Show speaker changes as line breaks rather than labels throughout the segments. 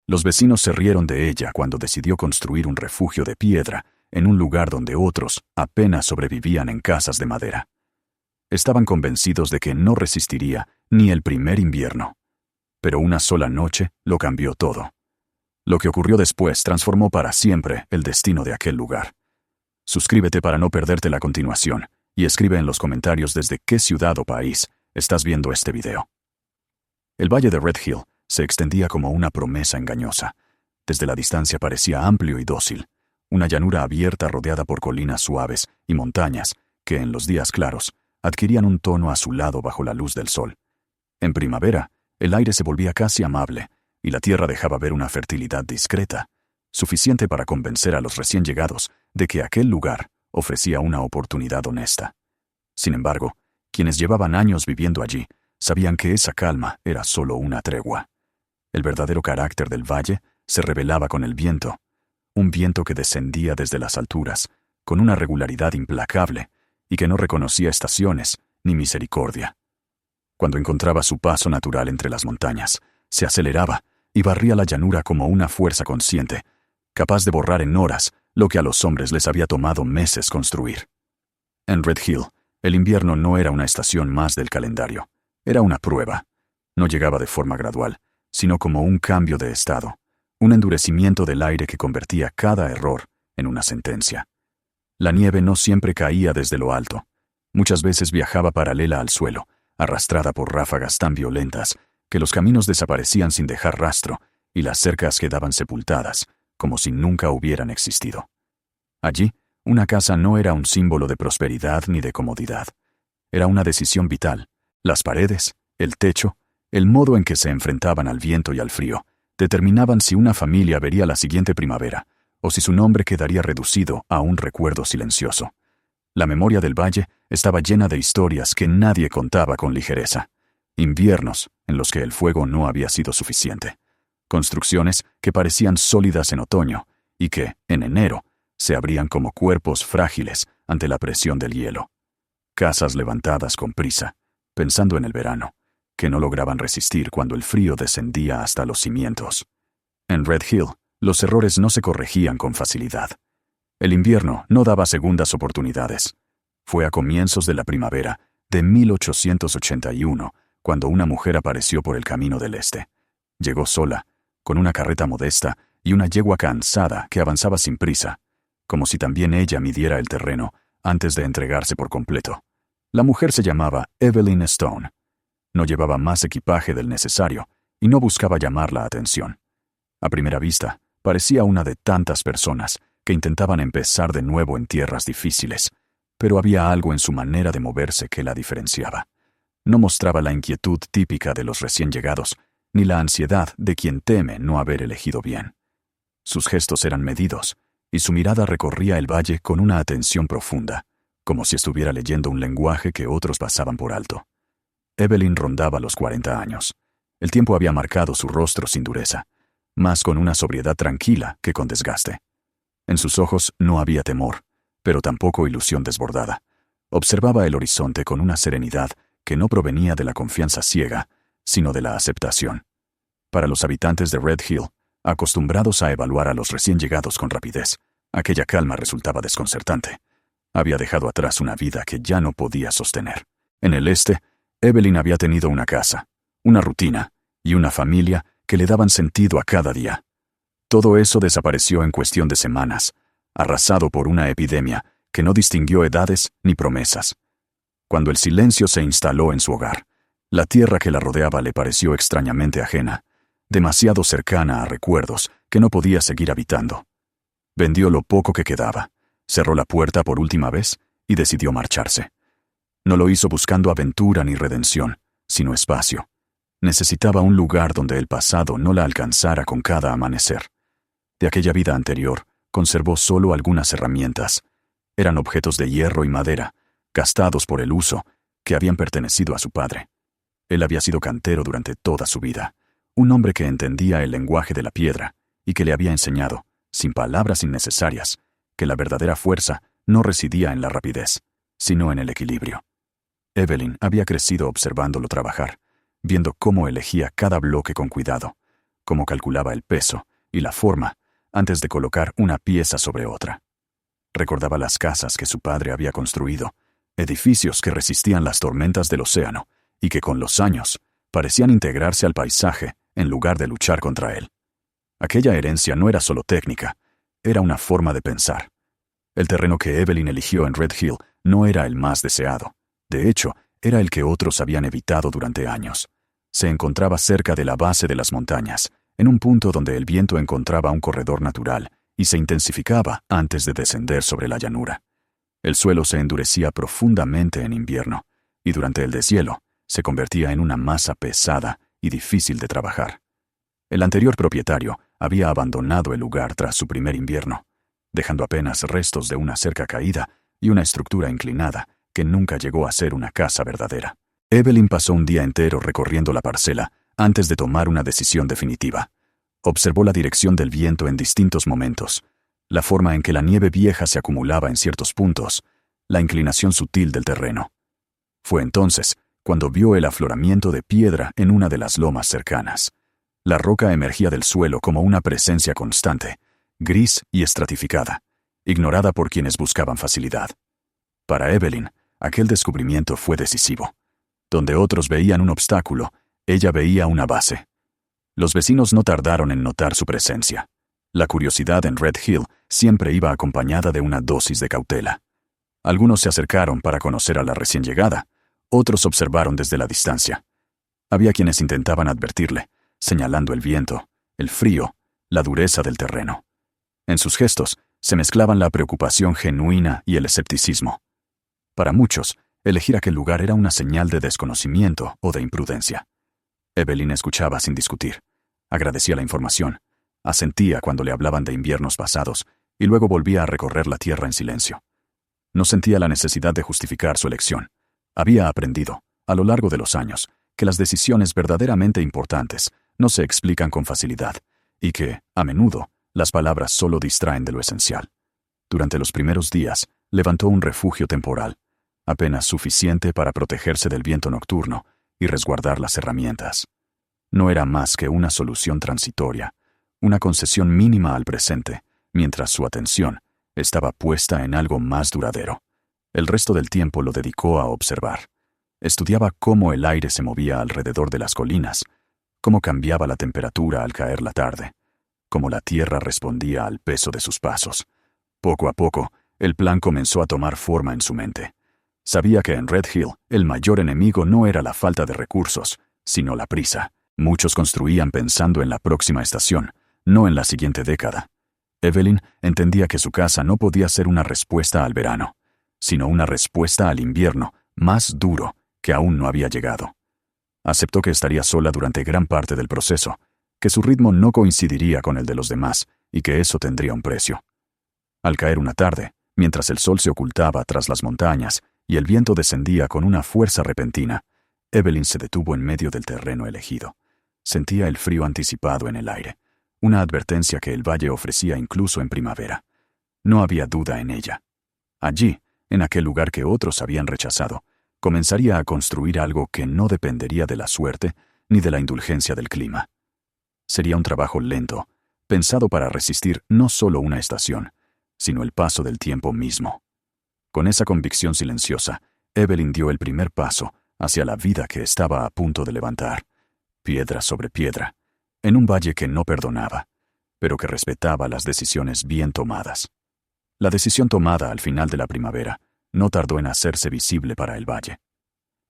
Los vecinos se rieron de ella cuando decidió construir un refugio de piedra en un lugar donde otros apenas sobrevivían en casas de madera. Estaban convencidos de que no resistiría ni el primer invierno. Pero una sola noche lo cambió todo. Lo que ocurrió después transformó para siempre el destino de aquel lugar. Suscríbete para no perderte la continuación y escribe en los comentarios desde qué ciudad o país estás viendo este video. El valle de Red Hill se extendía como una promesa engañosa. Desde la distancia parecía amplio y dócil, una llanura abierta rodeada por colinas suaves y montañas que, en los días claros, adquirían un tono azulado bajo la luz del sol. En primavera, el aire se volvía casi amable y la tierra dejaba ver una fertilidad discreta, suficiente para convencer a los recién llegados de que aquel lugar ofrecía una oportunidad honesta. Sin embargo, quienes llevaban años viviendo allí sabían que esa calma era solo una tregua. El verdadero carácter del valle se revelaba con el viento, un viento que descendía desde las alturas, con una regularidad implacable, y que no reconocía estaciones ni misericordia. Cuando encontraba su paso natural entre las montañas, se aceleraba y barría la llanura como una fuerza consciente, capaz de borrar en horas lo que a los hombres les había tomado meses construir. En Red Hill, el invierno no era una estación más del calendario, era una prueba. No llegaba de forma gradual, sino como un cambio de estado, un endurecimiento del aire que convertía cada error en una sentencia. La nieve no siempre caía desde lo alto. Muchas veces viajaba paralela al suelo, arrastrada por ráfagas tan violentas que los caminos desaparecían sin dejar rastro y las cercas quedaban sepultadas, como si nunca hubieran existido. Allí, una casa no era un símbolo de prosperidad ni de comodidad. Era una decisión vital. Las paredes, el techo, el modo en que se enfrentaban al viento y al frío, determinaban si una familia vería la siguiente primavera, o si su nombre quedaría reducido a un recuerdo silencioso. La memoria del valle estaba llena de historias que nadie contaba con ligereza. Inviernos en los que el fuego no había sido suficiente. Construcciones que parecían sólidas en otoño y que, en enero, se abrían como cuerpos frágiles ante la presión del hielo. Casas levantadas con prisa, pensando en el verano, que no lograban resistir cuando el frío descendía hasta los cimientos. En Red Hill, los errores no se corregían con facilidad. El invierno no daba segundas oportunidades. Fue a comienzos de la primavera de 1881 cuando una mujer apareció por el camino del este. Llegó sola, con una carreta modesta y una yegua cansada que avanzaba sin prisa, como si también ella midiera el terreno antes de entregarse por completo. La mujer se llamaba Evelyn Stone. No llevaba más equipaje del necesario y no buscaba llamar la atención. A primera vista, parecía una de tantas personas que intentaban empezar de nuevo en tierras difíciles, pero había algo en su manera de moverse que la diferenciaba. No mostraba la inquietud típica de los recién llegados, ni la ansiedad de quien teme no haber elegido bien. Sus gestos eran medidos, y su mirada recorría el valle con una atención profunda, como si estuviera leyendo un lenguaje que otros pasaban por alto. Evelyn rondaba los 40 años. El tiempo había marcado su rostro sin dureza, más con una sobriedad tranquila que con desgaste. En sus ojos no había temor, pero tampoco ilusión desbordada. Observaba el horizonte con una serenidad que no provenía de la confianza ciega, sino de la aceptación. Para los habitantes de Red Hill, acostumbrados a evaluar a los recién llegados con rapidez, aquella calma resultaba desconcertante. Había dejado atrás una vida que ya no podía sostener. En el este, Evelyn había tenido una casa, una rutina y una familia que le daban sentido a cada día. Todo eso desapareció en cuestión de semanas, arrasado por una epidemia que no distinguió edades ni promesas. Cuando el silencio se instaló en su hogar, la tierra que la rodeaba le pareció extrañamente ajena, demasiado cercana a recuerdos que no podía seguir habitando. Vendió lo poco que quedaba, cerró la puerta por última vez y decidió marcharse. No lo hizo buscando aventura ni redención, sino espacio. Necesitaba un lugar donde el pasado no la alcanzara con cada amanecer. De aquella vida anterior, conservó solo algunas herramientas. Eran objetos de hierro y madera, gastados por el uso, que habían pertenecido a su padre. Él había sido cantero durante toda su vida, un hombre que entendía el lenguaje de la piedra y que le había enseñado, sin palabras innecesarias, que la verdadera fuerza no residía en la rapidez, sino en el equilibrio. Evelyn había crecido observándolo trabajar, viendo cómo elegía cada bloque con cuidado, cómo calculaba el peso y la forma antes de colocar una pieza sobre otra. Recordaba las casas que su padre había construido, edificios que resistían las tormentas del océano y que con los años parecían integrarse al paisaje en lugar de luchar contra él. Aquella herencia no era solo técnica, era una forma de pensar. El terreno que Evelyn eligió en Red Hill no era el más deseado. De hecho, era el que otros habían evitado durante años. Se encontraba cerca de la base de las montañas, en un punto donde el viento encontraba un corredor natural y se intensificaba antes de descender sobre la llanura. El suelo se endurecía profundamente en invierno, y durante el deshielo se convertía en una masa pesada y difícil de trabajar. El anterior propietario había abandonado el lugar tras su primer invierno, dejando apenas restos de una cerca caída y una estructura inclinada que nunca llegó a ser una casa verdadera. Evelyn pasó un día entero recorriendo la parcela antes de tomar una decisión definitiva. Observó la dirección del viento en distintos momentos, la forma en que la nieve vieja se acumulaba en ciertos puntos, la inclinación sutil del terreno. Fue entonces cuando vio el afloramiento de piedra en una de las lomas cercanas. La roca emergía del suelo como una presencia constante, gris y estratificada, ignorada por quienes buscaban facilidad. Para Evelyn, aquel descubrimiento fue decisivo. Donde otros veían un obstáculo, ella veía una base. Los vecinos no tardaron en notar su presencia. La curiosidad en Red Hill siempre iba acompañada de una dosis de cautela. Algunos se acercaron para conocer a la recién llegada, otros observaron desde la distancia. Había quienes intentaban advertirle, señalando el viento, el frío, la dureza del terreno. En sus gestos se mezclaban la preocupación genuina y el escepticismo. Para muchos, elegir aquel lugar era una señal de desconocimiento o de imprudencia. Evelyn escuchaba sin discutir, agradecía la información, asentía cuando le hablaban de inviernos pasados y luego volvía a recorrer la tierra en silencio. No sentía la necesidad de justificar su elección. Había aprendido, a lo largo de los años, que las decisiones verdaderamente importantes no se explican con facilidad y que, a menudo, las palabras solo distraen de lo esencial. Durante los primeros días, levantó un refugio temporal, apenas suficiente para protegerse del viento nocturno y resguardar las herramientas. No era más que una solución transitoria, una concesión mínima al presente, mientras su atención estaba puesta en algo más duradero. El resto del tiempo lo dedicó a observar. Estudiaba cómo el aire se movía alrededor de las colinas, cómo cambiaba la temperatura al caer la tarde, cómo la tierra respondía al peso de sus pasos. Poco a poco, el plan comenzó a tomar forma en su mente. Sabía que en Red Hill el mayor enemigo no era la falta de recursos, sino la prisa. Muchos construían pensando en la próxima estación, no en la siguiente década. Evelyn entendía que su casa no podía ser una respuesta al verano, sino una respuesta al invierno más duro que aún no había llegado. Aceptó que estaría sola durante gran parte del proceso, que su ritmo no coincidiría con el de los demás y que eso tendría un precio. Al caer una tarde, mientras el sol se ocultaba tras las montañas y el viento descendía con una fuerza repentina, Evelyn se detuvo en medio del terreno elegido. Sentía el frío anticipado en el aire, una advertencia que el valle ofrecía incluso en primavera. No había duda en ella. Allí, en aquel lugar que otros habían rechazado, comenzaría a construir algo que no dependería de la suerte ni de la indulgencia del clima. Sería un trabajo lento, pensado para resistir no solo una estación, sino el paso del tiempo mismo. Con esa convicción silenciosa, Evelyn dio el primer paso hacia la vida que estaba a punto de levantar, piedra sobre piedra, en un valle que no perdonaba, pero que respetaba las decisiones bien tomadas. La decisión tomada al final de la primavera no tardó en hacerse visible para el valle.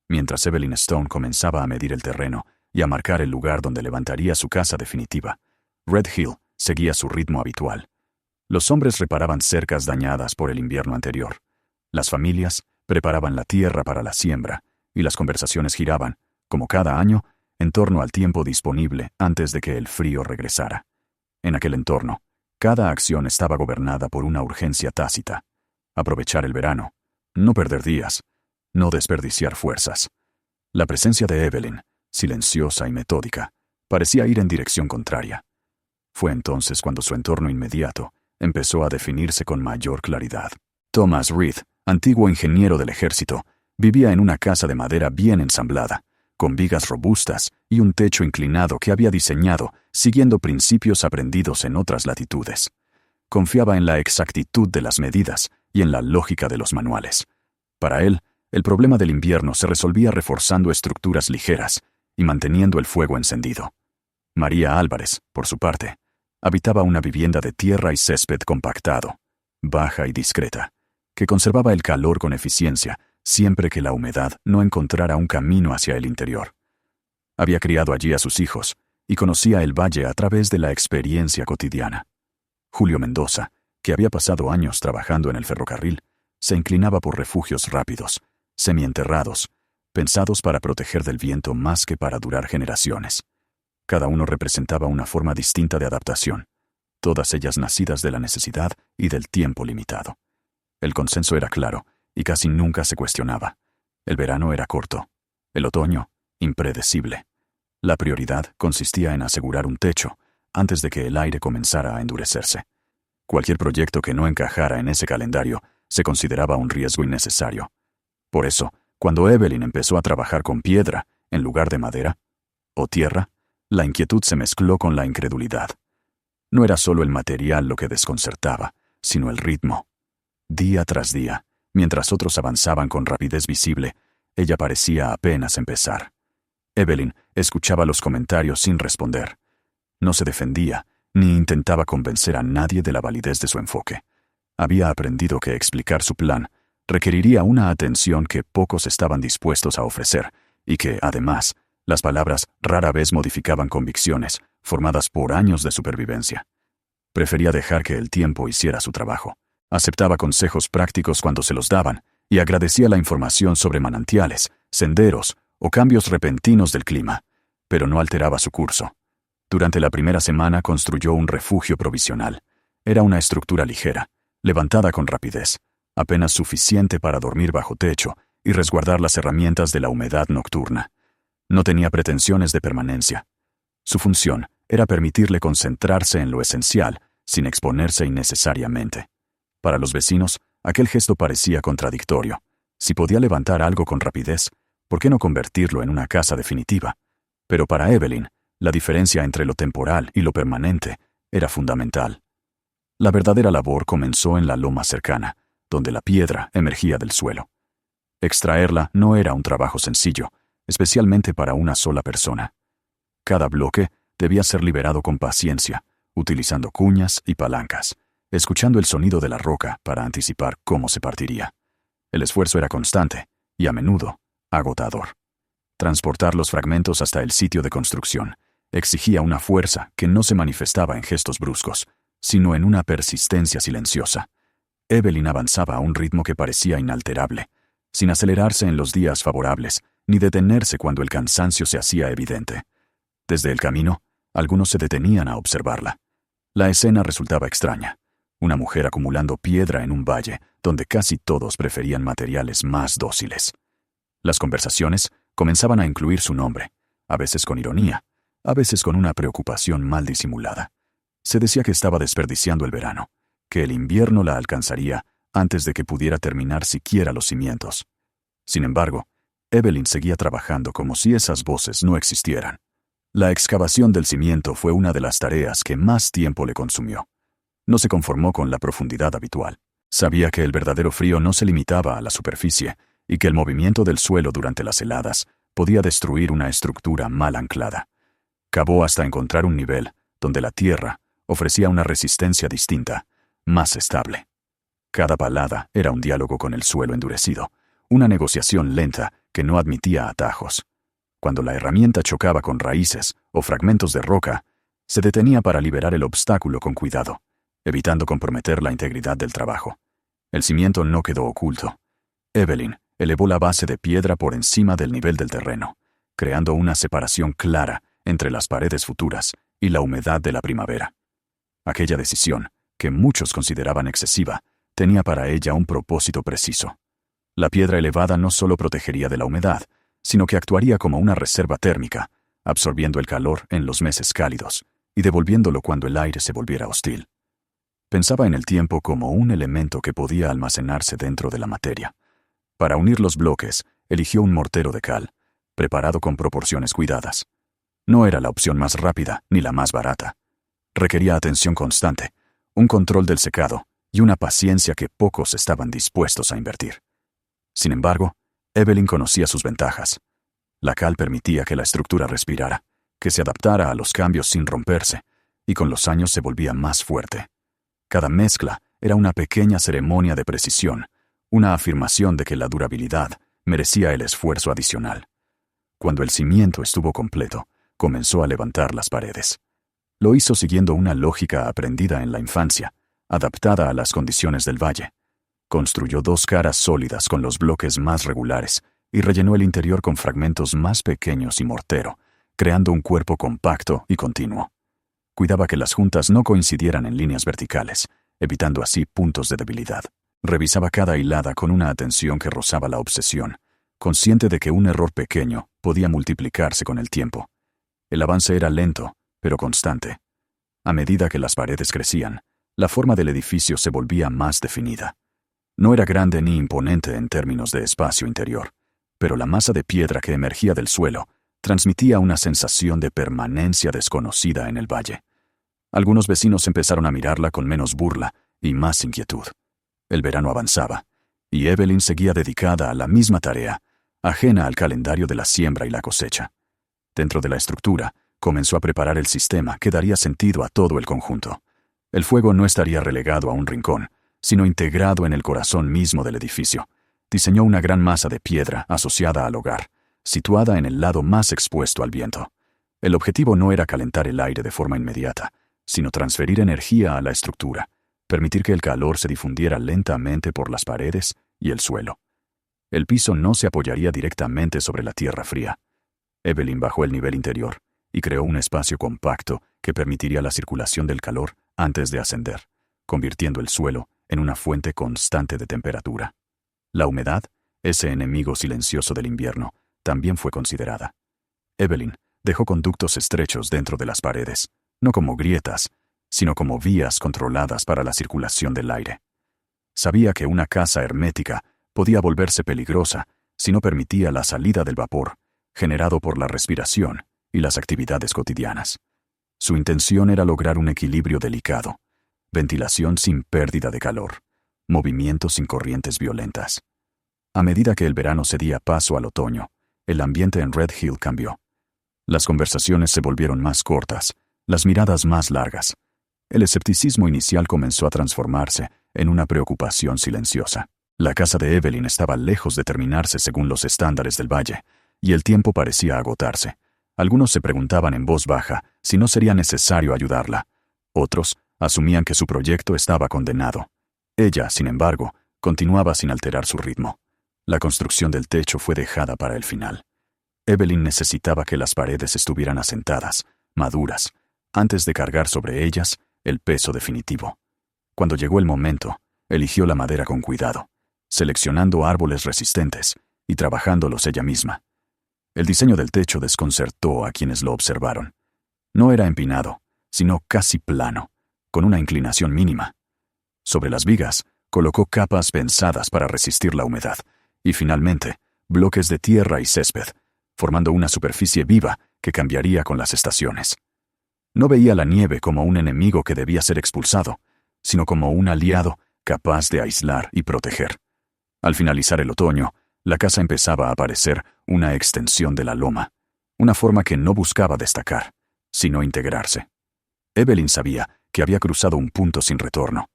Mientras Evelyn Stone comenzaba a medir el terreno y a marcar el lugar donde levantaría su casa definitiva, Red Hill seguía su ritmo habitual. Los hombres reparaban cercas dañadas por el invierno anterior. Las familias preparaban la tierra para la siembra y las conversaciones giraban, como cada año, en torno al tiempo disponible antes de que el frío regresara. En aquel entorno, cada acción estaba gobernada por una urgencia tácita. Aprovechar el verano, no perder días, no desperdiciar fuerzas. La presencia de Evelyn, silenciosa y metódica, parecía ir en dirección contraria. Fue entonces cuando su entorno inmediato empezó a definirse con mayor claridad. Thomas Reed, antiguo ingeniero del ejército, vivía en una casa de madera bien ensamblada, con vigas robustas y un techo inclinado que había diseñado siguiendo principios aprendidos en otras latitudes. Confiaba en la exactitud de las medidas y en la lógica de los manuales. Para él, el problema del invierno se resolvía reforzando estructuras ligeras y manteniendo el fuego encendido. María Álvarez, por su parte, habitaba una vivienda de tierra y césped compactado, baja y discreta, que conservaba el calor con eficiencia siempre que la humedad no encontrara un camino hacia el interior. Había criado allí a sus hijos y conocía el valle a través de la experiencia cotidiana. Julio Mendoza, que había pasado años trabajando en el ferrocarril, se inclinaba por refugios rápidos, semienterrados, pensados para proteger del viento más que para durar generaciones. Cada uno representaba una forma distinta de adaptación, todas ellas nacidas de la necesidad y del tiempo limitado. El consenso era claro y casi nunca se cuestionaba. El verano era corto, el otoño, impredecible. La prioridad consistía en asegurar un techo antes de que el aire comenzara a endurecerse. Cualquier proyecto que no encajara en ese calendario se consideraba un riesgo innecesario. Por eso, cuando Evelyn empezó a trabajar con piedra en lugar de madera o tierra, la inquietud se mezcló con la incredulidad. No era solo el material lo que desconcertaba, sino el ritmo. Día tras día, mientras otros avanzaban con rapidez visible, ella parecía apenas empezar. Evelyn escuchaba los comentarios sin responder. No se defendía, ni intentaba convencer a nadie de la validez de su enfoque. Había aprendido que explicar su plan requeriría una atención que pocos estaban dispuestos a ofrecer, y que, además, las palabras rara vez modificaban convicciones formadas por años de supervivencia. Prefería dejar que el tiempo hiciera su trabajo. Aceptaba consejos prácticos cuando se los daban y agradecía la información sobre manantiales, senderos o cambios repentinos del clima, pero no alteraba su curso. Durante la primera semana construyó un refugio provisional. Era una estructura ligera, levantada con rapidez, apenas suficiente para dormir bajo techo y resguardar las herramientas de la humedad nocturna. No tenía pretensiones de permanencia. Su función era permitirle concentrarse en lo esencial, sin exponerse innecesariamente. Para los vecinos, aquel gesto parecía contradictorio. Si podía levantar algo con rapidez, ¿por qué no convertirlo en una casa definitiva? Pero para Evelyn, la diferencia entre lo temporal y lo permanente era fundamental. La verdadera labor comenzó en la loma cercana, donde la piedra emergía del suelo. Extraerla no era un trabajo sencillo, especialmente para una sola persona. Cada bloque debía ser liberado con paciencia, utilizando cuñas y palancas, escuchando el sonido de la roca para anticipar cómo se partiría. El esfuerzo era constante y, a menudo, agotador. Transportar los fragmentos hasta el sitio de construcción exigía una fuerza que no se manifestaba en gestos bruscos, sino en una persistencia silenciosa. Evelyn avanzaba a un ritmo que parecía inalterable, sin acelerarse en los días favorables, ni detenerse cuando el cansancio se hacía evidente. Desde el camino, algunos se detenían a observarla. La escena resultaba extraña. Una mujer acumulando piedra en un valle donde casi todos preferían materiales más dóciles. Las conversaciones comenzaban a incluir su nombre, a veces con ironía, a veces con una preocupación mal disimulada. Se decía que estaba desperdiciando el verano, que el invierno la alcanzaría antes de que pudiera terminar siquiera los cimientos. Sin embargo, Evelyn seguía trabajando como si esas voces no existieran. La excavación del cimiento fue una de las tareas que más tiempo le consumió. No se conformó con la profundidad habitual. Sabía que el verdadero frío no se limitaba a la superficie y que el movimiento del suelo durante las heladas podía destruir una estructura mal anclada. Cavó hasta encontrar un nivel donde la tierra ofrecía una resistencia distinta, más estable. Cada palada era un diálogo con el suelo endurecido, una negociación lenta que no admitía atajos. Cuando la herramienta chocaba con raíces o fragmentos de roca, se detenía para liberar el obstáculo con cuidado, evitando comprometer la integridad del trabajo. El cimiento no quedó oculto. Evelyn elevó la base de piedra por encima del nivel del terreno, creando una separación clara entre las paredes futuras y la humedad de la primavera. Aquella decisión, que muchos consideraban excesiva, tenía para ella un propósito preciso. La piedra elevada no solo protegería de la humedad, sino que actuaría como una reserva térmica, absorbiendo el calor en los meses cálidos y devolviéndolo cuando el aire se volviera hostil. Pensaba en el tiempo como un elemento que podía almacenarse dentro de la materia. Para unir los bloques, eligió un mortero de cal, preparado con proporciones cuidadas. No era la opción más rápida ni la más barata. Requería atención constante, un control del secado y una paciencia que pocos estaban dispuestos a invertir. Sin embargo, Evelyn conocía sus ventajas. La cal permitía que la estructura respirara, que se adaptara a los cambios sin romperse, y con los años se volvía más fuerte. Cada mezcla era una pequeña ceremonia de precisión, una afirmación de que la durabilidad merecía el esfuerzo adicional. Cuando el cimiento estuvo completo, comenzó a levantar las paredes. Lo hizo siguiendo una lógica aprendida en la infancia, adaptada a las condiciones del valle. Construyó 2 caras sólidas con los bloques más regulares y rellenó el interior con fragmentos más pequeños y mortero, creando un cuerpo compacto y continuo. Cuidaba que las juntas no coincidieran en líneas verticales, evitando así puntos de debilidad. Revisaba cada hilada con una atención que rozaba la obsesión, consciente de que un error pequeño podía multiplicarse con el tiempo. El avance era lento, pero constante. A medida que las paredes crecían, la forma del edificio se volvía más definida. No era grande ni imponente en términos de espacio interior, pero la masa de piedra que emergía del suelo transmitía una sensación de permanencia desconocida en el valle. Algunos vecinos empezaron a mirarla con menos burla y más inquietud. El verano avanzaba, y Evelyn seguía dedicada a la misma tarea, ajena al calendario de la siembra y la cosecha. Dentro de la estructura, comenzó a preparar el sistema que daría sentido a todo el conjunto. El fuego no estaría relegado a un rincón, sino integrado en el corazón mismo del edificio. Diseñó una gran masa de piedra asociada al hogar, situada en el lado más expuesto al viento. El objetivo no era calentar el aire de forma inmediata, sino transferir energía a la estructura, permitir que el calor se difundiera lentamente por las paredes y el suelo. El piso no se apoyaría directamente sobre la tierra fría. Evelyn bajó el nivel interior y creó un espacio compacto que permitiría la circulación del calor antes de ascender, convirtiendo el suelo en una fuente constante de temperatura. La humedad, ese enemigo silencioso del invierno, también fue considerada. Evelyn dejó conductos estrechos dentro de las paredes, no como grietas, sino como vías controladas para la circulación del aire. Sabía que una casa hermética podía volverse peligrosa si no permitía la salida del vapor, generado por la respiración y las actividades cotidianas. Su intención era lograr un equilibrio delicado, ventilación sin pérdida de calor, movimiento sin corrientes violentas. A medida que el verano cedía paso al otoño, el ambiente en Red Hill cambió. Las conversaciones se volvieron más cortas, las miradas más largas. El escepticismo inicial comenzó a transformarse en una preocupación silenciosa. La casa de Evelyn estaba lejos de terminarse según los estándares del valle, y el tiempo parecía agotarse. Algunos se preguntaban en voz baja si no sería necesario ayudarla. Otros asumían que su proyecto estaba condenado. Ella, sin embargo, continuaba sin alterar su ritmo. La construcción del techo fue dejada para el final. Evelyn necesitaba que las paredes estuvieran asentadas, maduras, antes de cargar sobre ellas el peso definitivo. Cuando llegó el momento, eligió la madera con cuidado, seleccionando árboles resistentes y trabajándolos ella misma. El diseño del techo desconcertó a quienes lo observaron. No era empinado, sino casi plano, con una inclinación mínima. Sobre las vigas, colocó capas pensadas para resistir la humedad, y finalmente, bloques de tierra y césped, formando una superficie viva que cambiaría con las estaciones. No veía la nieve como un enemigo que debía ser expulsado, sino como un aliado capaz de aislar y proteger. Al finalizar el otoño, la casa empezaba a parecer una extensión de la loma, una forma que no buscaba destacar, sino integrarse. Evelyn sabía que había cruzado un punto sin retorno.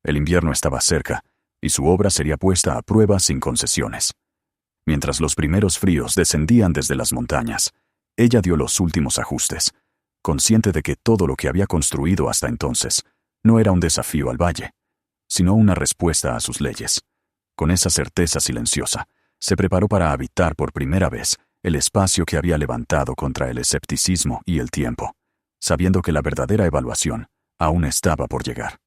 El invierno estaba cerca, y su obra sería puesta a prueba sin concesiones. Mientras los primeros fríos descendían desde las montañas, ella dio los últimos ajustes, consciente de que todo lo que había construido hasta entonces no era un desafío al valle, sino una respuesta a sus leyes. Con esa certeza silenciosa, se preparó para habitar por primera vez el espacio que había levantado contra el escepticismo y el tiempo, sabiendo que la verdadera evaluación aún estaba por llegar.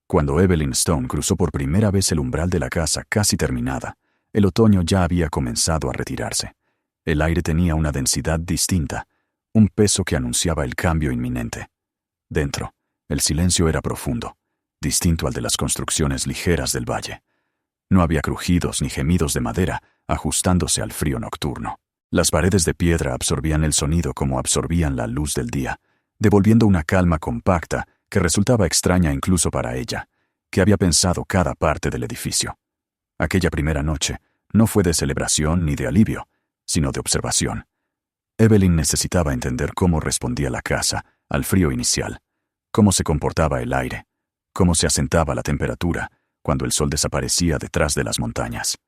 Cuando Evelyn Stone cruzó por primera vez el umbral de la casa casi terminada, el otoño ya había comenzado a retirarse. El aire tenía una densidad distinta, un peso que anunciaba el cambio inminente. Dentro, el silencio era profundo, distinto al de las construcciones ligeras del valle. No había crujidos ni gemidos de madera ajustándose al frío nocturno. Las paredes de piedra absorbían el sonido como absorbían la luz del día, devolviendo una calma compacta que resultaba extraña incluso para ella, que había pensado cada parte del edificio. Aquella primera noche no fue de celebración ni de alivio, sino de observación. Evelyn necesitaba entender cómo respondía la casa al frío inicial, cómo se comportaba el aire, cómo se asentaba la temperatura cuando el sol desaparecía detrás de las montañas.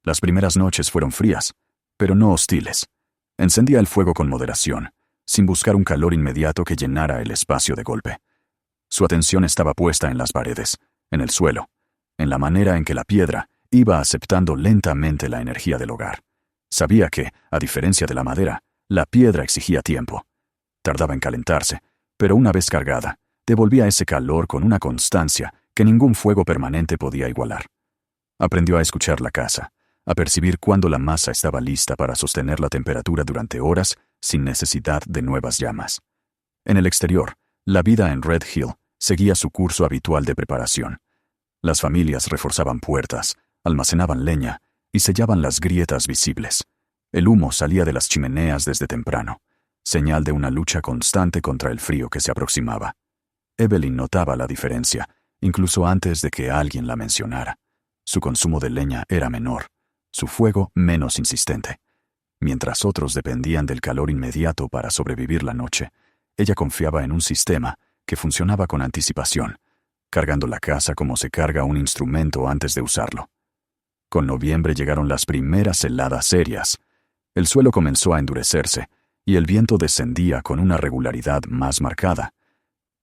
Las primeras noches fueron frías, pero no hostiles. Encendía el fuego con moderación, sin buscar un calor inmediato que llenara el espacio de golpe. Su atención estaba puesta en las paredes, en el suelo, en la manera en que la piedra iba aceptando lentamente la energía del hogar. Sabía que, a diferencia de la madera, la piedra exigía tiempo. Tardaba en calentarse, pero una vez cargada, devolvía ese calor con una constancia que ningún fuego permanente podía igualar. Aprendió a escuchar la casa, a percibir cuándo la masa estaba lista para sostener la temperatura durante horas sin necesidad de nuevas llamas. En el exterior, la vida en Red Hill seguía su curso habitual de preparación. Las familias reforzaban puertas, almacenaban leña y sellaban las grietas visibles. El humo salía de las chimeneas desde temprano, señal de una lucha constante contra el frío que se aproximaba. Evelyn notaba la diferencia, incluso antes de que alguien la mencionara. Su consumo de leña era menor, su fuego menos insistente. Mientras otros dependían del calor inmediato para sobrevivir la noche, ella confiaba en un sistema que funcionaba con anticipación, cargando la casa como se carga un instrumento antes de usarlo. Con noviembre llegaron las primeras heladas serias. El suelo comenzó a endurecerse y el viento descendía con una regularidad más marcada.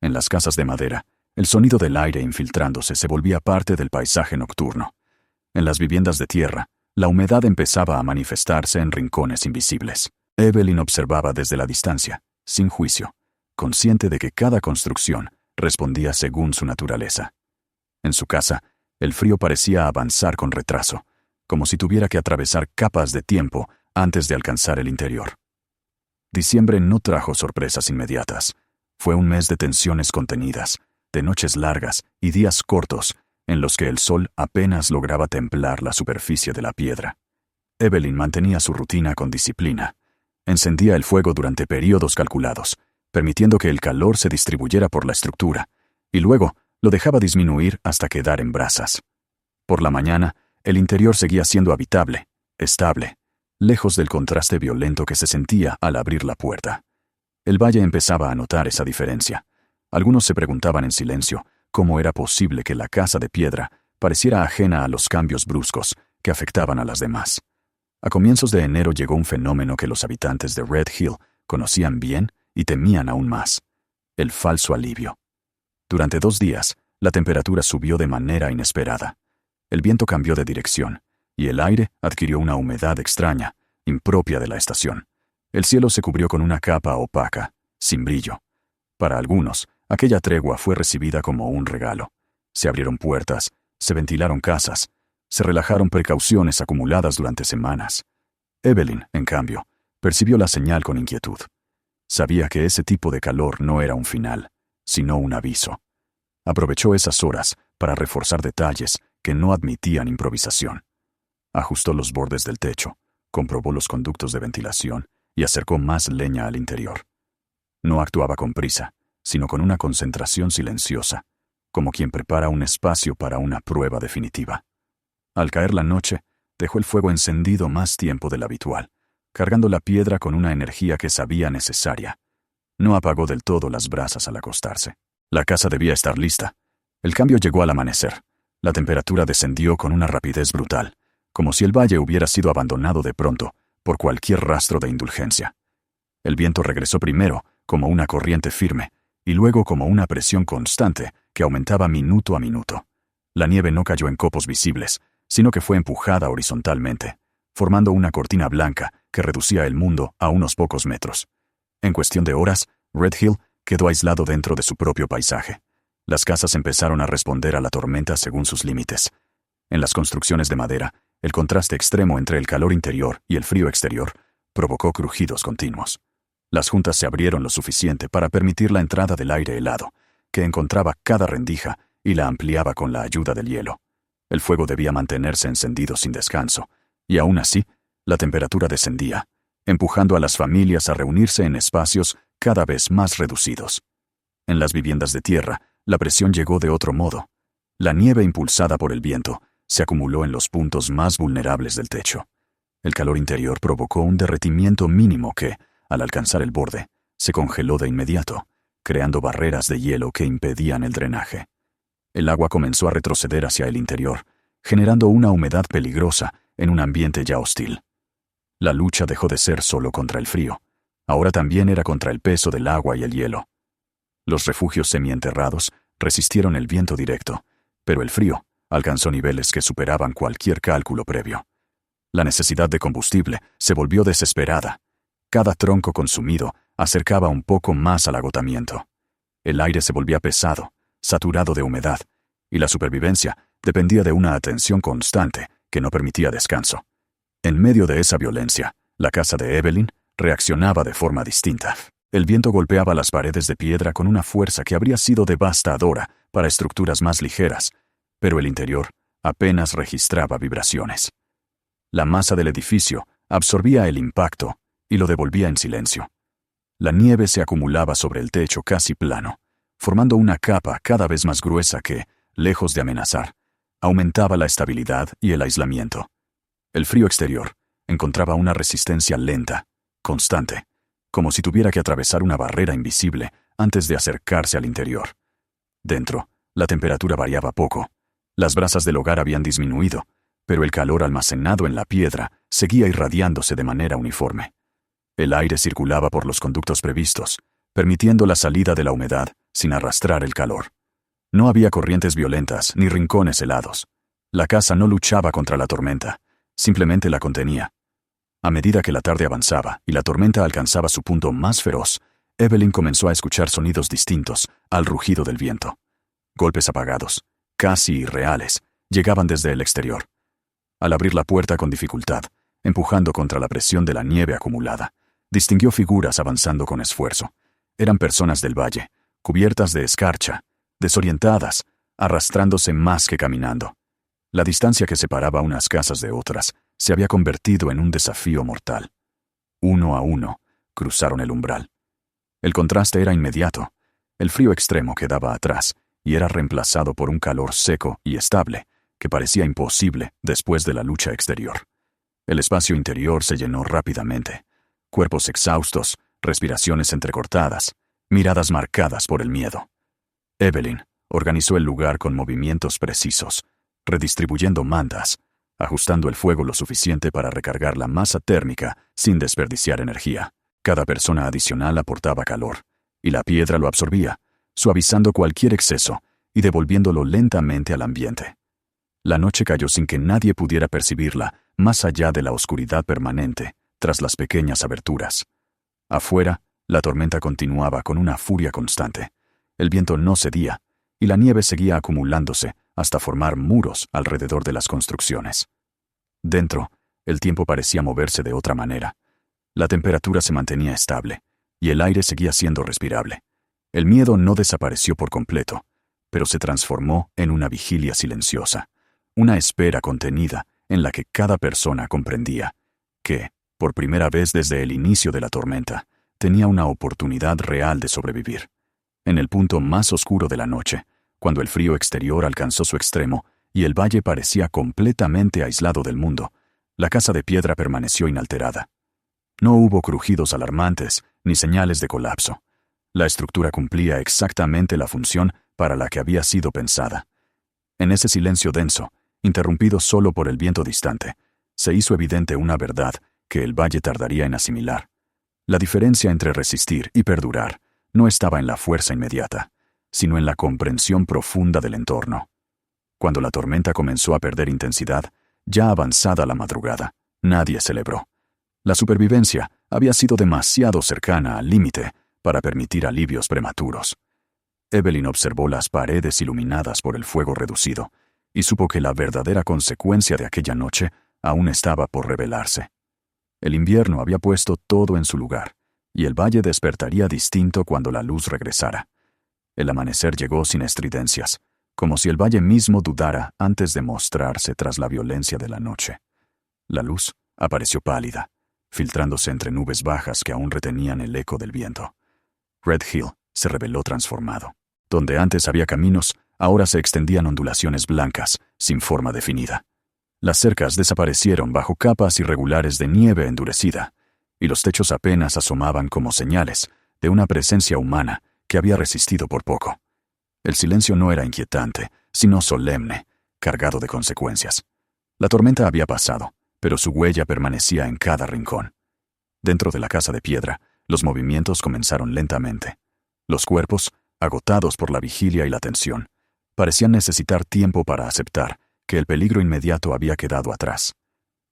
En las casas de madera, el sonido del aire infiltrándose se volvía parte del paisaje nocturno. En las viviendas de tierra, la humedad empezaba a manifestarse en rincones invisibles. Evelyn observaba desde la distancia, sin juicio, consciente de que cada construcción respondía según su naturaleza. En su casa, el frío parecía avanzar con retraso, como si tuviera que atravesar capas de tiempo antes de alcanzar el interior. Diciembre no trajo sorpresas inmediatas. Fue un mes de tensiones contenidas, de noches largas y días cortos en los que el sol apenas lograba templar la superficie de la piedra. Evelyn mantenía su rutina con disciplina. Encendía el fuego durante períodos calculados, permitiendo que el calor se distribuyera por la estructura, y luego lo dejaba disminuir hasta quedar en brasas. Por la mañana, el interior seguía siendo habitable, estable, lejos del contraste violento que se sentía al abrir la puerta. El valle empezaba a notar esa diferencia. Algunos se preguntaban en silencio cómo era posible que la casa de piedra pareciera ajena a los cambios bruscos que afectaban a las demás. A comienzos de enero llegó un fenómeno que los habitantes de Red Hill conocían bien y temían aún más: el falso alivio. Durante 2 días, la temperatura subió de manera inesperada. El viento cambió de dirección, y el aire adquirió una humedad extraña, impropia de la estación. El cielo se cubrió con una capa opaca, sin brillo. Para algunos, aquella tregua fue recibida como un regalo. Se abrieron puertas, se ventilaron casas, se relajaron precauciones acumuladas durante semanas. Evelyn, en cambio, percibió la señal con inquietud. Sabía que ese tipo de calor no era un final, sino un aviso. Aprovechó esas horas para reforzar detalles que no admitían improvisación. Ajustó los bordes del techo, comprobó los conductos de ventilación y acercó más leña al interior. No actuaba con prisa, sino con una concentración silenciosa, como quien prepara un espacio para una prueba definitiva. Al caer la noche, dejó el fuego encendido más tiempo del habitual, cargando la piedra con una energía que sabía necesaria. No apagó del todo las brasas al acostarse. La casa debía estar lista. El cambio llegó al amanecer. La temperatura descendió con una rapidez brutal, como si el valle hubiera sido abandonado de pronto por cualquier rastro de indulgencia. El viento regresó primero como una corriente firme y luego como una presión constante que aumentaba minuto a minuto. La nieve no cayó en copos visibles, sino que fue empujada horizontalmente, formando una cortina blanca que reducía el mundo a unos pocos metros. En cuestión de horas, Red Hill quedó aislado dentro de su propio paisaje. Las casas empezaron a responder a la tormenta según sus límites. En las construcciones de madera, el contraste extremo entre el calor interior y el frío exterior provocó crujidos continuos. Las juntas se abrieron lo suficiente para permitir la entrada del aire helado, que encontraba cada rendija y la ampliaba con la ayuda del hielo. El fuego debía mantenerse encendido sin descanso, y aún así, la temperatura descendía, empujando a las familias a reunirse en espacios cada vez más reducidos. En las viviendas de tierra, la presión llegó de otro modo. La nieve impulsada por el viento se acumuló en los puntos más vulnerables del techo. El calor interior provocó un derretimiento mínimo que, al alcanzar el borde, se congeló de inmediato, creando barreras de hielo que impedían el drenaje. El agua comenzó a retroceder hacia el interior, generando una humedad peligrosa en un ambiente ya hostil. La lucha dejó de ser solo contra el frío. Ahora también era contra el peso del agua y el hielo. Los refugios semienterrados resistieron el viento directo, pero el frío alcanzó niveles que superaban cualquier cálculo previo. La necesidad de combustible se volvió desesperada. Cada tronco consumido acercaba un poco más al agotamiento. El aire se volvía pesado, saturado de humedad, y la supervivencia dependía de una atención constante que no permitía descanso. En medio de esa violencia, la casa de Evelyn reaccionaba de forma distinta. El viento golpeaba las paredes de piedra con una fuerza que habría sido devastadora para estructuras más ligeras, pero el interior apenas registraba vibraciones. La masa del edificio absorbía el impacto y lo devolvía en silencio. La nieve se acumulaba sobre el techo casi plano, formando una capa cada vez más gruesa que, lejos de amenazar, aumentaba la estabilidad y el aislamiento. El frío exterior encontraba una resistencia lenta, constante, como si tuviera que atravesar una barrera invisible antes de acercarse al interior. Dentro, la temperatura variaba poco. Las brasas del hogar habían disminuido, pero el calor almacenado en la piedra seguía irradiándose de manera uniforme. El aire circulaba por los conductos previstos, permitiendo la salida de la humedad sin arrastrar el calor. No había corrientes violentas ni rincones helados. La casa no luchaba contra la tormenta, simplemente la contenía. A medida que la tarde avanzaba y la tormenta alcanzaba su punto más feroz, Evelyn comenzó a escuchar sonidos distintos al rugido del viento. Golpes apagados, casi irreales, llegaban desde el exterior. Al abrir la puerta con dificultad, empujando contra la presión de la nieve acumulada, distinguió figuras avanzando con esfuerzo. Eran personas del valle, cubiertas de escarcha, desorientadas, arrastrándose más que caminando. La distancia que separaba unas casas de otras se había convertido en un desafío mortal. Uno a uno, cruzaron el umbral. El contraste era inmediato. El frío extremo quedaba atrás y era reemplazado por un calor seco y estable que parecía imposible después de la lucha exterior. El espacio interior se llenó rápidamente. Cuerpos exhaustos, respiraciones entrecortadas, miradas marcadas por el miedo. Evelyn organizó el lugar con movimientos precisos, redistribuyendo mantas, ajustando el fuego lo suficiente para recargar la masa térmica sin desperdiciar energía. Cada persona adicional aportaba calor, y la piedra lo absorbía, suavizando cualquier exceso y devolviéndolo lentamente al ambiente. La noche cayó sin que nadie pudiera percibirla más allá de la oscuridad permanente tras las pequeñas aberturas. Afuera, la tormenta continuaba con una furia constante. El viento no cedía, y la nieve seguía acumulándose hasta formar muros alrededor de las construcciones. Dentro, el tiempo parecía moverse de otra manera. La temperatura se mantenía estable, y el aire seguía siendo respirable. El miedo no desapareció por completo, pero se transformó en una vigilia silenciosa, una espera contenida en la que cada persona comprendía que, por primera vez desde el inicio de la tormenta, tenía una oportunidad real de sobrevivir. En el punto más oscuro de la noche, cuando el frío exterior alcanzó su extremo y el valle parecía completamente aislado del mundo, la casa de piedra permaneció inalterada. No hubo crujidos alarmantes ni señales de colapso. La estructura cumplía exactamente la función para la que había sido pensada. En ese silencio denso, interrumpido solo por el viento distante, se hizo evidente una verdad que el valle tardaría en asimilar. La diferencia entre resistir y perdurar no estaba en la fuerza inmediata, sino en la comprensión profunda del entorno. Cuando la tormenta comenzó a perder intensidad, ya avanzada la madrugada, nadie celebró. La supervivencia había sido demasiado cercana al límite para permitir alivios prematuros. Evelyn observó las paredes iluminadas por el fuego reducido y supo que la verdadera consecuencia de aquella noche aún estaba por revelarse. El invierno había puesto todo en su lugar, y el valle despertaría distinto cuando la luz regresara. El amanecer llegó sin estridencias, como si el valle mismo dudara antes de mostrarse tras la violencia de la noche. La luz apareció pálida, filtrándose entre nubes bajas que aún retenían el eco del viento. Red Hill se reveló transformado. Donde antes había caminos, ahora se extendían ondulaciones blancas, sin forma definida. Las cercas desaparecieron bajo capas irregulares de nieve endurecida, y los techos apenas asomaban como señales de una presencia humana que había resistido por poco. El silencio no era inquietante, sino solemne, cargado de consecuencias. La tormenta había pasado, pero su huella permanecía en cada rincón. Dentro de la casa de piedra, los movimientos comenzaron lentamente. Los cuerpos, agotados por la vigilia y la tensión, parecían necesitar tiempo para aceptar que el peligro inmediato había quedado atrás.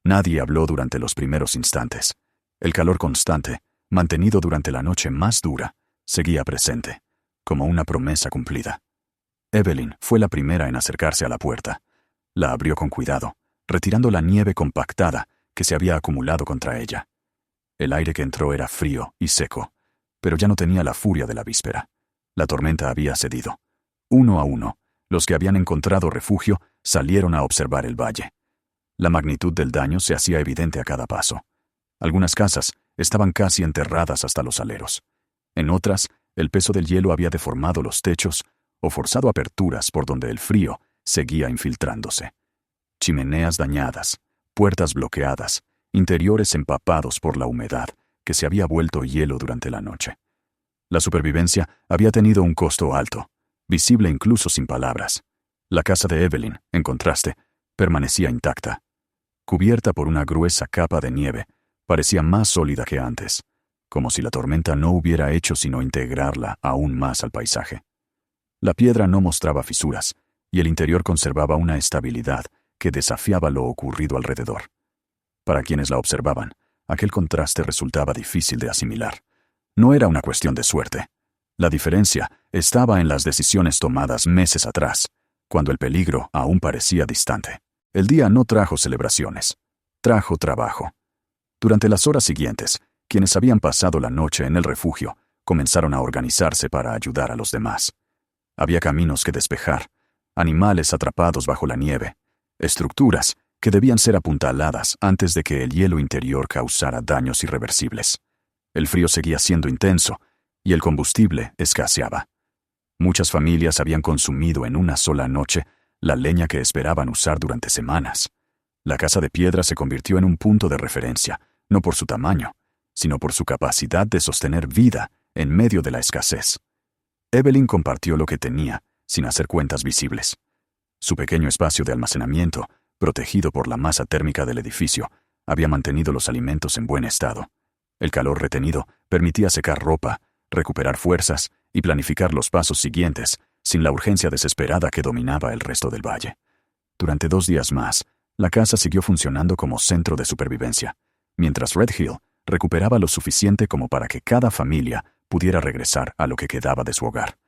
Nadie habló durante los primeros instantes. El calor constante, mantenido durante la noche más dura, seguía presente, como una promesa cumplida. Evelyn fue la primera en acercarse a la puerta. La abrió con cuidado, retirando la nieve compactada que se había acumulado contra ella. El aire que entró era frío y seco, pero ya no tenía la furia de la víspera. La tormenta había cedido. Uno a uno, los que habían encontrado refugio salieron a observar el valle. La magnitud del daño se hacía evidente a cada paso. Algunas casas estaban casi enterradas hasta los aleros. En otras, el peso del hielo había deformado los techos o forzado aperturas por donde el frío seguía infiltrándose. Chimeneas dañadas, puertas bloqueadas, interiores empapados por la humedad que se había vuelto hielo durante la noche. La supervivencia había tenido un costo alto, visible incluso sin palabras. La casa de Evelyn, en contraste, permanecía intacta. Cubierta por una gruesa capa de nieve, parecía más sólida que antes, como si la tormenta no hubiera hecho sino integrarla aún más al paisaje. La piedra no mostraba fisuras, y el interior conservaba una estabilidad que desafiaba lo ocurrido alrededor. Para quienes la observaban, aquel contraste resultaba difícil de asimilar. No era una cuestión de suerte. La diferencia estaba en las decisiones tomadas meses atrás, cuando el peligro aún parecía distante. El día no trajo celebraciones, trajo trabajo. Durante las horas siguientes, quienes habían pasado la noche en el refugio comenzaron a organizarse para ayudar a los demás. Había caminos que despejar, animales atrapados bajo la nieve, estructuras que debían ser apuntaladas antes de que el hielo interior causara daños irreversibles. El frío seguía siendo intenso y el combustible escaseaba. Muchas familias habían consumido en una sola noche la leña que esperaban usar durante semanas. La casa de piedra se convirtió en un punto de referencia, no por su tamaño, sino por su capacidad de sostener vida en medio de la escasez. Evelyn compartió lo que tenía, sin hacer cuentas visibles. Su pequeño espacio de almacenamiento, protegido por la masa térmica del edificio, había mantenido los alimentos en buen estado. El calor retenido permitía secar ropa, recuperar fuerzas y planificar los pasos siguientes, sin la urgencia desesperada que dominaba el resto del valle. Durante 2 días más, la casa siguió funcionando como centro de supervivencia, mientras Red Hill recuperaba lo suficiente como para que cada familia pudiera regresar a lo que quedaba de su hogar.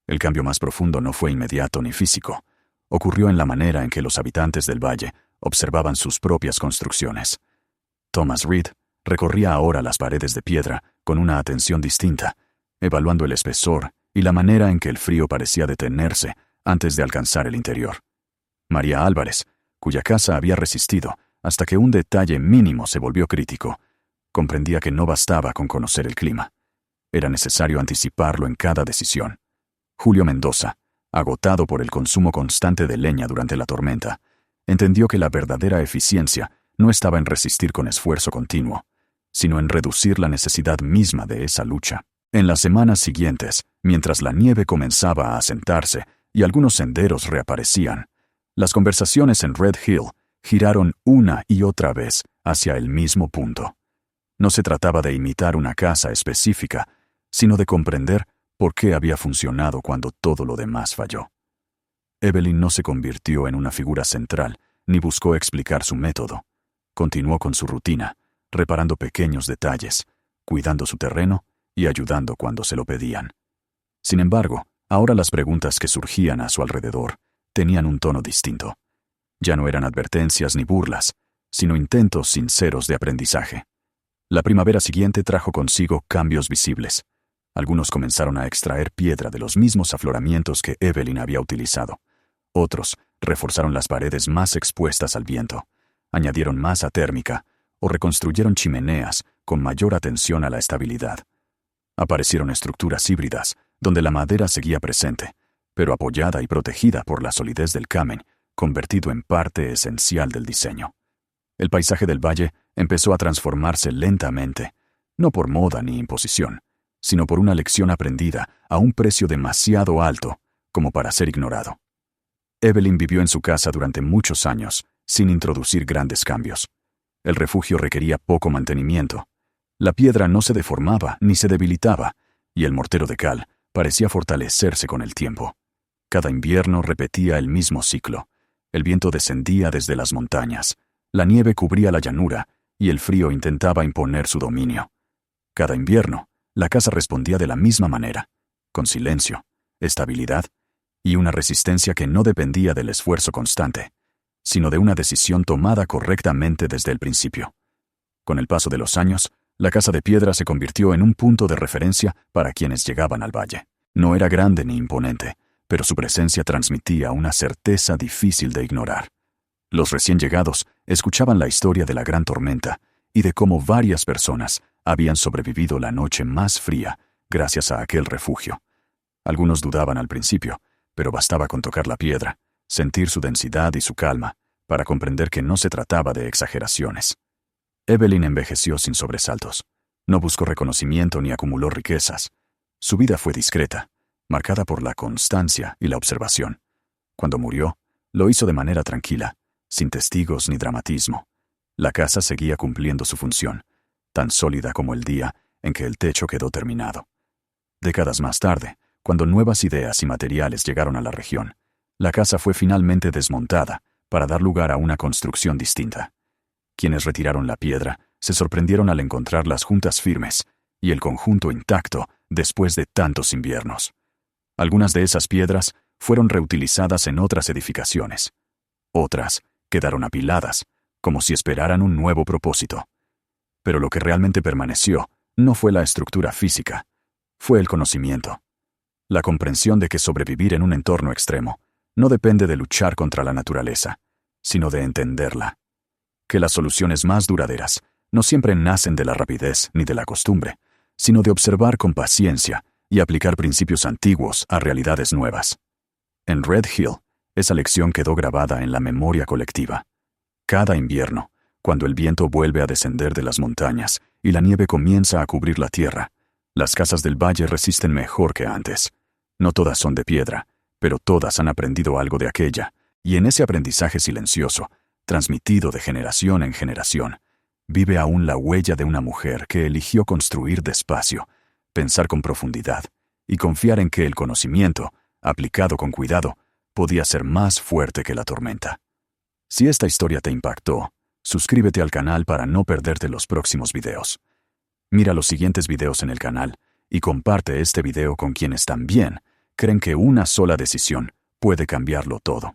El cambio más profundo no fue inmediato ni físico. Ocurrió en la manera en que los habitantes del valle observaban sus propias construcciones. Thomas Reed recorría ahora las paredes de piedra con una atención distinta, evaluando el espesor y la manera en que el frío parecía detenerse antes de alcanzar el interior. María Álvarez, cuya casa había resistido hasta que un detalle mínimo se volvió crítico, comprendía que no bastaba con conocer el clima. Era necesario anticiparlo en cada decisión. Julio Mendoza, agotado por el consumo constante de leña durante la tormenta, entendió que la verdadera eficiencia no estaba en resistir con esfuerzo continuo, sino en reducir la necesidad misma de esa lucha. En las semanas siguientes, mientras la nieve comenzaba a asentarse y algunos senderos reaparecían, las conversaciones en Red Hill giraron una y otra vez hacia el mismo punto. No se trataba de imitar una casa específica, sino de comprender por qué había funcionado cuando todo lo demás falló. Evelyn no se convirtió en una figura central, ni buscó explicar su método. Continuó con su rutina, reparando pequeños detalles, cuidando su terreno y ayudando cuando se lo pedían. Sin embargo, ahora las preguntas que surgían a su alrededor tenían un tono distinto. Ya no eran advertencias ni burlas, sino intentos sinceros de aprendizaje. La primavera siguiente trajo consigo cambios visibles. Algunos comenzaron a extraer piedra de los mismos afloramientos que Evelyn había utilizado. Otros reforzaron las paredes más expuestas al viento, añadieron masa térmica o reconstruyeron chimeneas con mayor atención a la estabilidad. Aparecieron estructuras híbridas, donde la madera seguía presente, pero apoyada y protegida por la solidez del camen, convertido en parte esencial del diseño. El paisaje del valle empezó a transformarse lentamente, no por moda ni imposición, sino por una lección aprendida a un precio demasiado alto como para ser ignorado. Evelyn vivió en su casa durante muchos años, sin introducir grandes cambios. El refugio requería poco mantenimiento. La piedra no se deformaba ni se debilitaba, y el mortero de cal parecía fortalecerse con el tiempo. Cada invierno repetía el mismo ciclo. El viento descendía desde las montañas, la nieve cubría la llanura, y el frío intentaba imponer su dominio. Cada invierno, la casa respondía de la misma manera, con silencio, estabilidad y una resistencia que no dependía del esfuerzo constante, sino de una decisión tomada correctamente desde el principio. Con el paso de los años, la casa de piedra se convirtió en un punto de referencia para quienes llegaban al valle. No era grande ni imponente, pero su presencia transmitía una certeza difícil de ignorar. Los recién llegados escuchaban la historia de la gran tormenta y de cómo varias personas habían sobrevivido la noche más fría gracias a aquel refugio. Algunos dudaban al principio, pero bastaba con tocar la piedra, sentir su densidad y su calma, para comprender que no se trataba de exageraciones. Evelyn envejeció sin sobresaltos. No buscó reconocimiento ni acumuló riquezas. Su vida fue discreta, marcada por la constancia y la observación. Cuando murió, lo hizo de manera tranquila, sin testigos ni dramatismo. La casa seguía cumpliendo su función, tan sólida como el día en que el techo quedó terminado. Décadas más tarde, cuando nuevas ideas y materiales llegaron a la región, la casa fue finalmente desmontada para dar lugar a una construcción distinta. Quienes retiraron la piedra se sorprendieron al encontrar las juntas firmes y el conjunto intacto después de tantos inviernos. Algunas de esas piedras fueron reutilizadas en otras edificaciones. Otras quedaron apiladas, como si esperaran un nuevo propósito. Pero lo que realmente permaneció no fue la estructura física, fue el conocimiento. La comprensión de que sobrevivir en un entorno extremo no depende de luchar contra la naturaleza, sino de entenderla. Que las soluciones más duraderas no siempre nacen de la rapidez ni de la costumbre, sino de observar con paciencia y aplicar principios antiguos a realidades nuevas. En Red Hill, esa lección quedó grabada en la memoria colectiva. Cada invierno, cuando el viento vuelve a descender de las montañas y la nieve comienza a cubrir la tierra, las casas del valle resisten mejor que antes. No todas son de piedra, pero todas han aprendido algo de aquella, y en ese aprendizaje silencioso, transmitido de generación en generación, vive aún la huella de una mujer que eligió construir despacio, pensar con profundidad y confiar en que el conocimiento, aplicado con cuidado, podía ser más fuerte que la tormenta. Si esta historia te impactó, suscríbete al canal para no perderte los próximos videos. Mira los siguientes videos en el canal y comparte este video con quienes también creen que una sola decisión puede cambiarlo todo.